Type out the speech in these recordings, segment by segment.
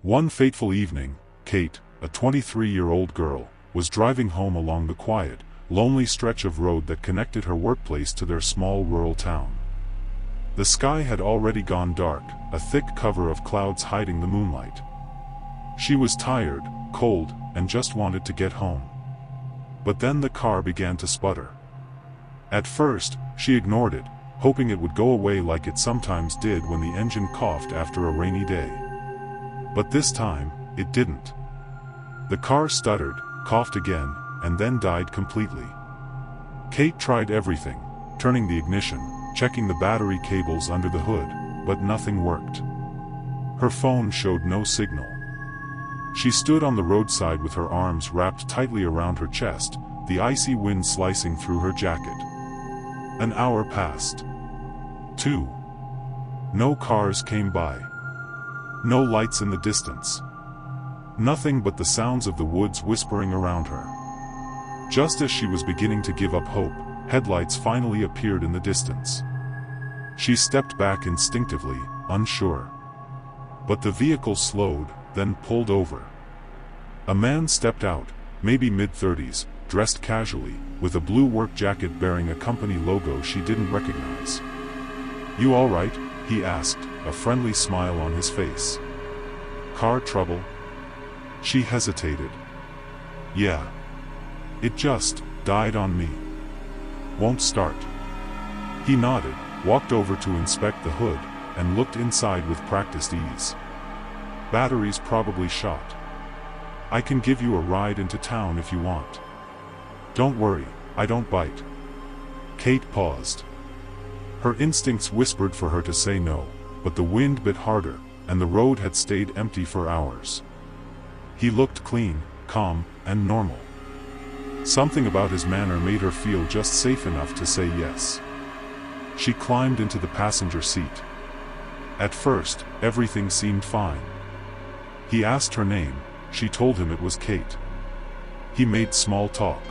One fateful evening, Kate, a 23-year-old girl, was driving home along the quiet, lonely stretch of road that connected her workplace to their small rural town. The sky had already gone dark, a thick cover of clouds hiding the moonlight. She was tired, cold, and just wanted to get home. But then the car began to sputter. At first, she ignored it, hoping it would go away like it sometimes did when the engine coughed after a rainy day. But this time, it didn't. The car stuttered, coughed again, and then died completely. Kate tried everything, turning the ignition, checking the battery cables under the hood, but nothing worked. Her phone showed no signal. She stood on the roadside with her arms wrapped tightly around her chest, the icy wind slicing through her jacket. An hour passed. 2. No cars came by. No lights in the distance. Nothing but the sounds of the woods whispering around her. Just as she was beginning to give up hope, headlights finally appeared in the distance. She stepped back instinctively, unsure. But the vehicle slowed, then pulled over. A man stepped out, maybe mid-30s, dressed casually, with a blue work jacket bearing a company logo she didn't recognize. "You all right?" he asked, a friendly smile on his face. "Car trouble?" She hesitated. "Yeah. It just died on me. Won't start." He nodded, walked over to inspect the hood, and looked inside with practiced ease. "Battery's probably shot. I can give you a ride into town if you want." "Don't worry, I don't bite." Kate paused. Her instincts whispered for her to say no, but the wind bit harder, and the road had stayed empty for hours. He looked clean, calm, and normal. Something about his manner made her feel just safe enough to say yes. She climbed into the passenger seat. At first, everything seemed fine. He asked her name, she told him it was Kate. He made small talk.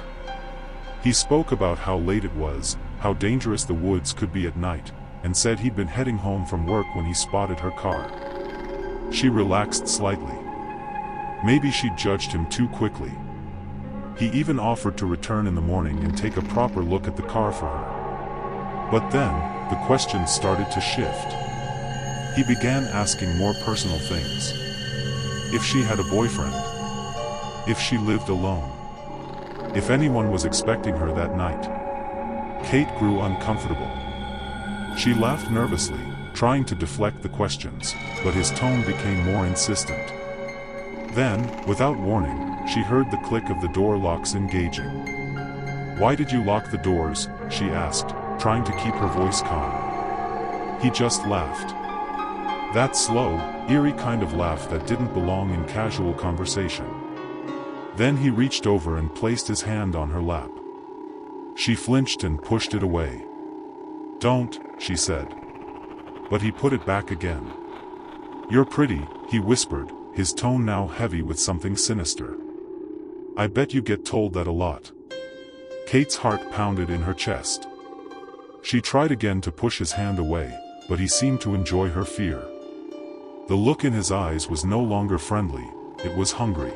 He spoke about how late it was, how dangerous the woods could be at night, and said he'd been heading home from work when he spotted her car. She relaxed slightly. Maybe she'd judged him too quickly. He even offered to return in the morning and take a proper look at the car for her. But then, the questions started to shift. He began asking more personal things. If she had a boyfriend. If she lived alone. If anyone was expecting her that night. Kate grew uncomfortable. She laughed nervously, trying to deflect the questions, but his tone became more insistent. Then, without warning, she heard the click of the door locks engaging. "Why did you lock the doors?" she asked, trying to keep her voice calm. He just laughed. That slow, eerie kind of laugh that didn't belong in casual conversation. Then he reached over and placed his hand on her lap. She flinched and pushed it away. "Don't," she said. But he put it back again. "You're pretty," he whispered, his tone now heavy with something sinister. "I bet you get told that a lot." Kate's heart pounded in her chest. She tried again to push his hand away, but he seemed to enjoy her fear. The look in his eyes was no longer friendly, it was hungry.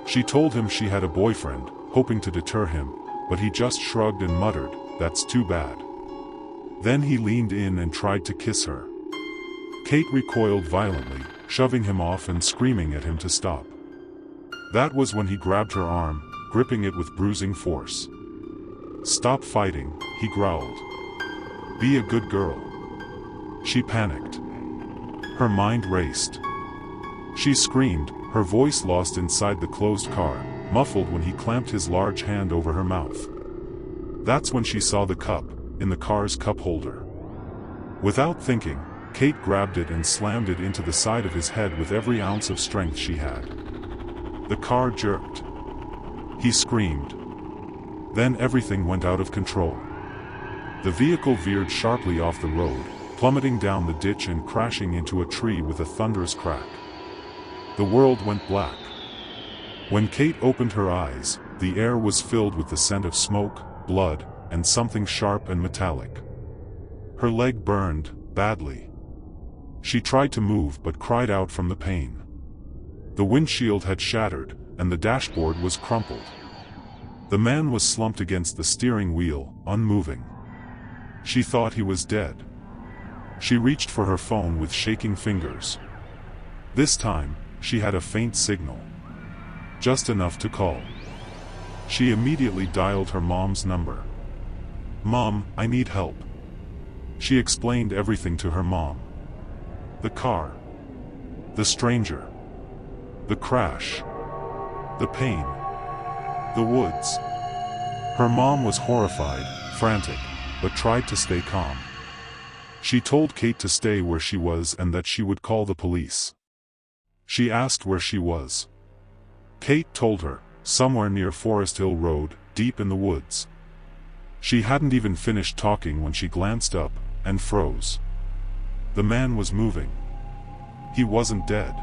She told him she had a boyfriend, hoping to deter him, but he just shrugged and muttered, "That's too bad." Then he leaned in and tried to kiss her. Kate recoiled violently, shoving him off and screaming at him to stop. That was when he grabbed her arm, gripping it with bruising force. "Stop fighting," he growled. "Be a good girl." She panicked. Her mind raced. She screamed, her voice lost inside the closed car, muffled when he clamped his large hand over her mouth. That's when she saw the cup, in the car's cup holder. Without thinking, Kate grabbed it and slammed it into the side of his head with every ounce of strength she had. The car jerked. He screamed. Then everything went out of control. The vehicle veered sharply off the road, plummeting down the ditch and crashing into a tree with a thunderous crack. The world went black. When Kate opened her eyes, the air was filled with the scent of smoke, blood, and something sharp and metallic. Her leg burned, badly. She tried to move but cried out from the pain. The windshield had shattered, and the dashboard was crumpled. The man was slumped against the steering wheel, unmoving. She thought he was dead. She reached for her phone with shaking fingers. This time, she had a faint signal. Just enough to call. She immediately dialed her mom's number. "Mom, I need help." She explained everything to her mom. The car. The stranger. The crash. The pain. The woods. Her mom was horrified, frantic, but tried to stay calm. She told Kate to stay where she was and that she would call the police. She asked where she was. Kate told her, somewhere near Forest Hill Road, deep in the woods. She hadn't even finished talking when she glanced up, and froze. The man was moving. He wasn't dead.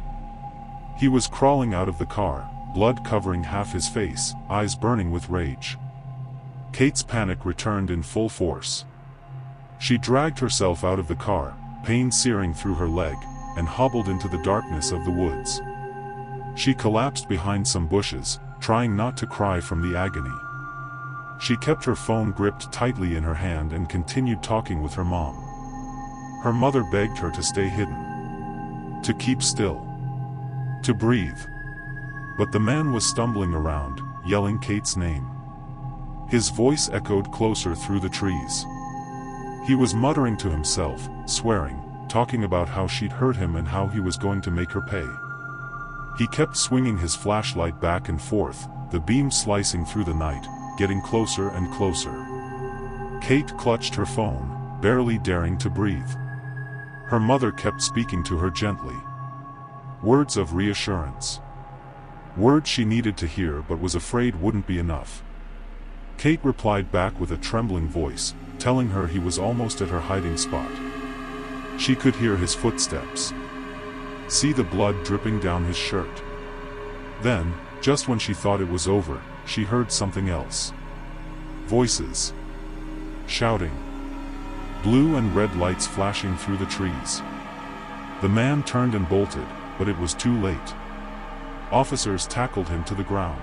He was crawling out of the car, blood covering half his face, eyes burning with rage. Kate's panic returned in full force. She dragged herself out of the car, pain searing through her leg, and hobbled into the darkness of the woods. She collapsed behind some bushes, trying not to cry from the agony. She kept her phone gripped tightly in her hand and continued talking with her mom. Her mother begged her to stay hidden, to keep still, to breathe. But the man was stumbling around, yelling Kate's name. His voice echoed closer through the trees. He was muttering to himself, swearing, talking about how she'd hurt him and how he was going to make her pay. He kept swinging his flashlight back and forth, the beam slicing through the night, getting closer and closer. Kate clutched her phone, barely daring to breathe. Her mother kept speaking to her gently. Words of reassurance. Words she needed to hear but was afraid wouldn't be enough. Kate replied back with a trembling voice, telling her he was almost at her hiding spot. She could hear his footsteps. See the blood dripping down his shirt. Then, just when she thought it was over, she heard something else. Voices. Shouting. Blue and red lights flashing through the trees. The man turned and bolted, but it was too late. Officers tackled him to the ground.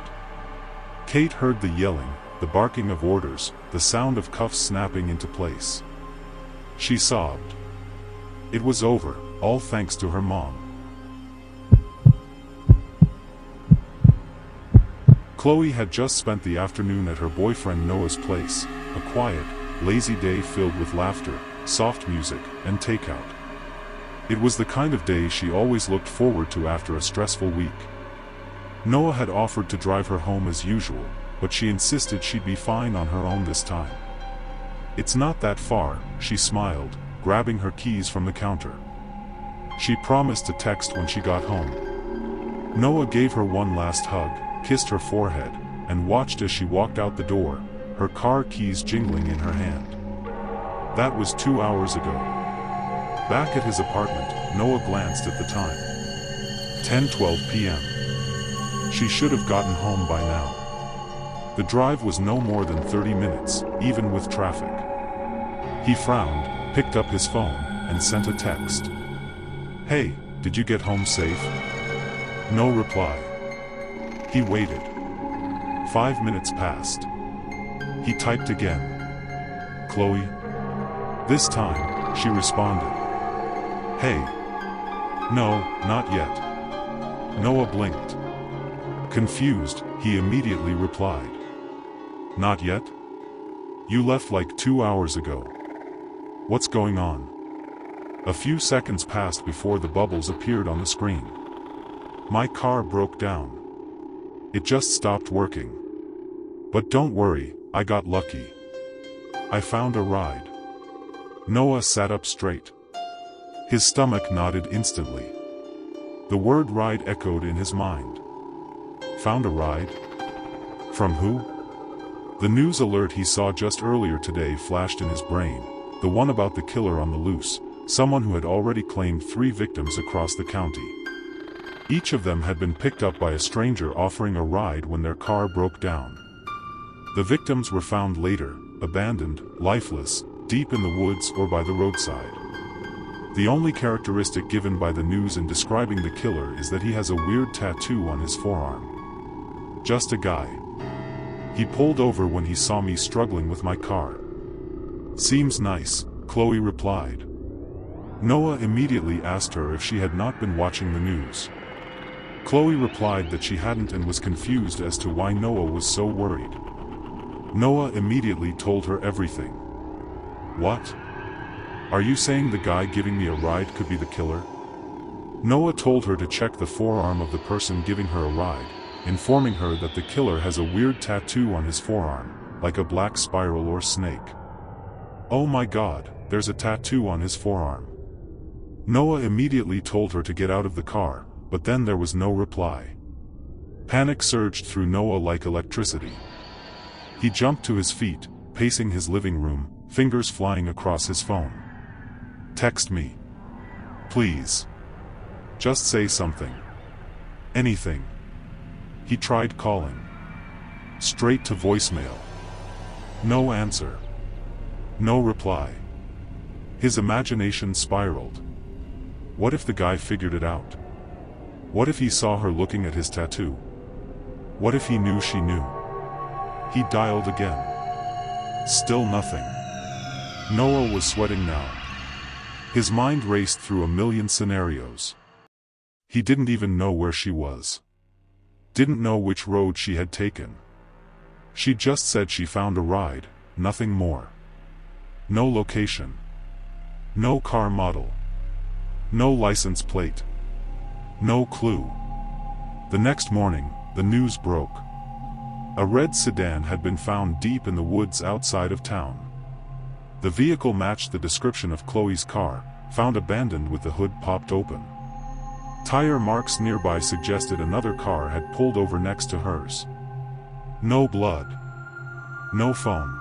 Kate heard the yelling, the barking of orders, the sound of cuffs snapping into place. She sobbed. It was over, all thanks to her mom. Chloe had just spent the afternoon at her boyfriend Noah's place, a quiet, lazy day filled with laughter, soft music, and takeout. It was the kind of day she always looked forward to after a stressful week. Noah had offered to drive her home as usual, but she insisted she'd be fine on her own this time. "It's not that far," she smiled, grabbing her keys from the counter. She promised to text when she got home. Noah gave her one last hug, kissed her forehead, and watched as she walked out the door, her car keys jingling in her hand. That was 2 hours ago. Back at his apartment, Noah glanced at the time. 10:12 p.m. She should have gotten home by now. The drive was no more than 30 minutes, even with traffic. He frowned, picked up his phone, and sent a text. "Hey, did you get home safe?" No reply. He waited. 5 minutes passed. He typed again. "Chloe?" This time, she responded. "Hey." "No, not yet." Noah blinked. Confused, he immediately replied. "Not yet? You left like 2 hours ago. What's going on?" A few seconds passed before the bubbles appeared on the screen. "My car broke down. It just stopped working. But don't worry, I got lucky. I found a ride." Noah sat up straight. His stomach nodded instantly. The word ride echoed in his mind. Found a ride? From who? The news alert he saw just earlier today flashed in his brain, the one about the killer on the loose, someone who had already claimed 3 victims across the county. Each of them had been picked up by a stranger offering a ride when their car broke down. The victims were found later, abandoned, lifeless, deep in the woods or by the roadside. The only characteristic given by the news in describing the killer is that he has a weird tattoo on his forearm. Just a guy. He pulled over when he saw me struggling with my car. Seems nice, Chloe replied. Noah immediately asked her if she had not been watching the news. Chloe replied that she hadn't and was confused as to why Noah was so worried. Noah immediately told her everything. What? Are you saying the guy giving me a ride could be the killer? Noah told her to check the forearm of the person giving her a ride, informing her that the killer has a weird tattoo on his forearm, like a black spiral or snake. Oh my God, there's a tattoo on his forearm. Noah immediately told her to get out of the car, but then there was no reply. Panic surged through Noah like electricity. He jumped to his feet, pacing his living room, fingers flying across his phone. Text me. Please. Just say something. Anything. He tried calling. Straight to voicemail. No answer. No reply. His imagination spiraled. What if the guy figured it out? What if he saw her looking at his tattoo? What if he knew she knew? He dialed again. Still nothing. Noah was sweating now. His mind raced through a million scenarios. He didn't even know where she was. Didn't know which road she had taken. She just said she found a ride, nothing more. No location. No car model. No license plate. No clue. The next morning, the news broke. A red sedan had been found deep in the woods outside of town. The vehicle matched the description of Chloe's car, found abandoned with the hood popped open. Tire marks nearby suggested another car had pulled over next to hers. No blood. No phone.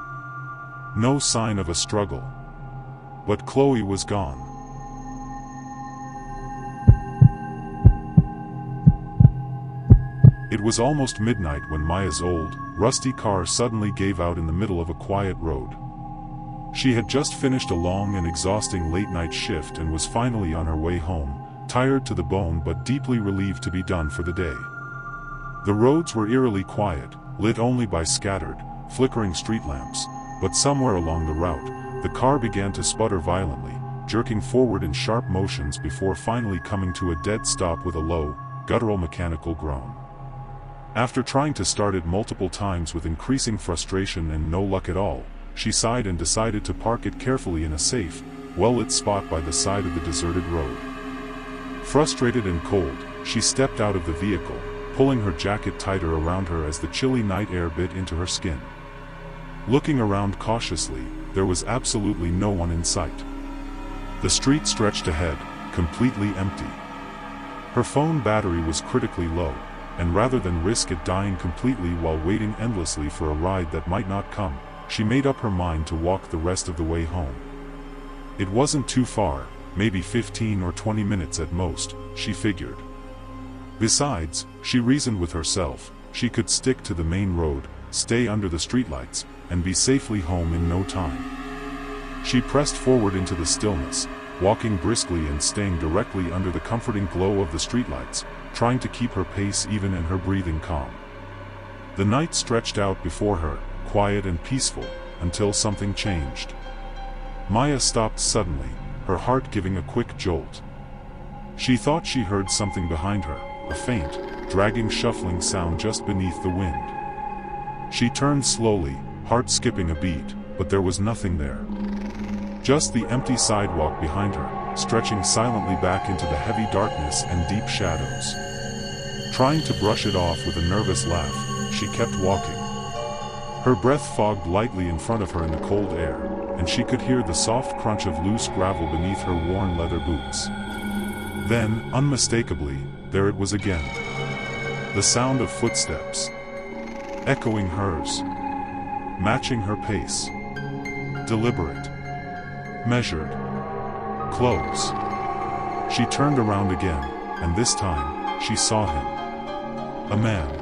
No sign of a struggle. But Chloe was gone. It was almost midnight when Maya's old, rusty car suddenly gave out in the middle of a quiet road. She had just finished a long and exhausting late-night shift and was finally on her way home, tired to the bone but deeply relieved to be done for the day. The roads were eerily quiet, lit only by scattered, flickering street lamps, but somewhere along the route, the car began to sputter violently, jerking forward in sharp motions before finally coming to a dead stop with a low, guttural mechanical groan. After trying to start it multiple times with increasing frustration and no luck at all, she sighed and decided to park it carefully in a safe, well-lit spot by the side of the deserted road. Frustrated and cold, she stepped out of the vehicle, pulling her jacket tighter around her as the chilly night air bit into her skin. Looking around cautiously, there was absolutely no one in sight. The street stretched ahead, completely empty. Her phone battery was critically low, and rather than risk it dying completely while waiting endlessly for a ride that might not come, she made up her mind to walk the rest of the way home. It wasn't too far, maybe 15 or 20 minutes at most, she figured. Besides, she reasoned with herself, she could stick to the main road, stay under the streetlights, and be safely home in no time. She pressed forward into the stillness, walking briskly and staying directly under the comforting glow of the streetlights, trying to keep her pace even and her breathing calm. The night stretched out before her, quiet and peaceful, until something changed. Maya stopped suddenly, her heart giving a quick jolt. She thought she heard something behind her, a faint, dragging shuffling sound just beneath the wind. She turned slowly, heart skipping a beat, but there was nothing there. Just the empty sidewalk behind her, stretching silently back into the heavy darkness and deep shadows. Trying to brush it off with a nervous laugh, she kept walking. Her breath fogged lightly in front of her in the cold air, and she could hear the soft crunch of loose gravel beneath her worn leather boots. Then, unmistakably, there it was again. The sound of footsteps. Echoing hers. Matching her pace. Deliberate. Measured. Close. She turned around again, and this time, she saw him. A man.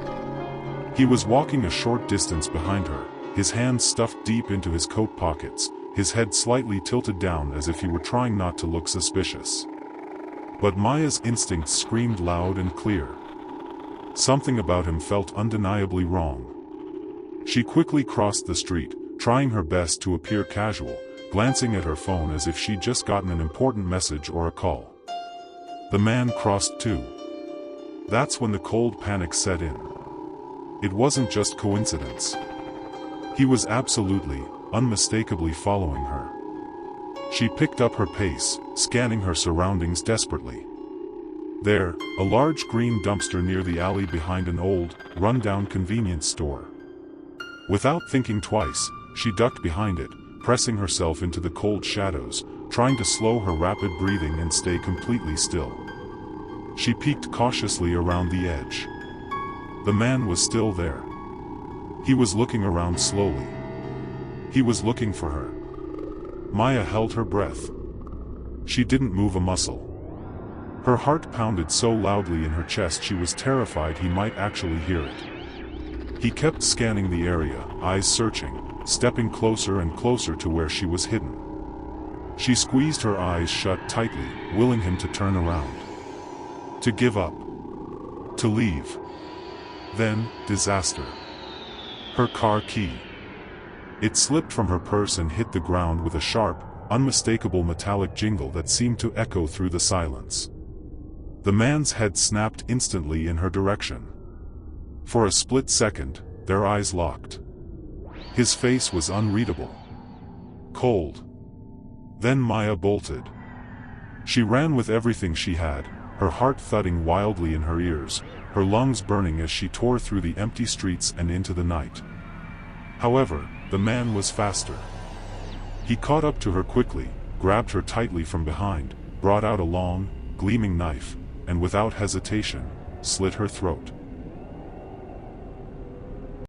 He was walking a short distance behind her, his hands stuffed deep into his coat pockets, his head slightly tilted down as if he were trying not to look suspicious. But Maya's instincts screamed loud and clear. Something about him felt undeniably wrong. She quickly crossed the street, trying her best to appear casual, glancing at her phone as if she'd just gotten an important message or a call. The man crossed too. That's when the cold panic set in. It wasn't just coincidence. He was absolutely, unmistakably following her. She picked up her pace, scanning her surroundings desperately. There, a large green dumpster near the alley behind an old, run-down convenience store. Without thinking twice, she ducked behind it, pressing herself into the cold shadows, trying to slow her rapid breathing and stay completely still. She peeked cautiously around the edge. The man was still there. He was looking around slowly. He was looking for her. Maya held her breath. She didn't move a muscle. Her heart pounded so loudly in her chest she was terrified he might actually hear it. He kept scanning the area, eyes searching, stepping closer and closer to where she was hidden. She squeezed her eyes shut tightly, willing him to turn around. To give up. To leave. Then, disaster. Her car key. It slipped from her purse and hit the ground with a sharp, unmistakable metallic jingle that seemed to echo through the silence. The man's head snapped instantly in her direction. For a split second, their eyes locked. His face was unreadable. Cold. Then Maya bolted. She ran with everything she had, her heart thudding wildly in her ears, her lungs burning as she tore through the empty streets and into the night. However, the man was faster. He caught up to her quickly, grabbed her tightly from behind, brought out a long, gleaming knife, and without hesitation, slit her throat.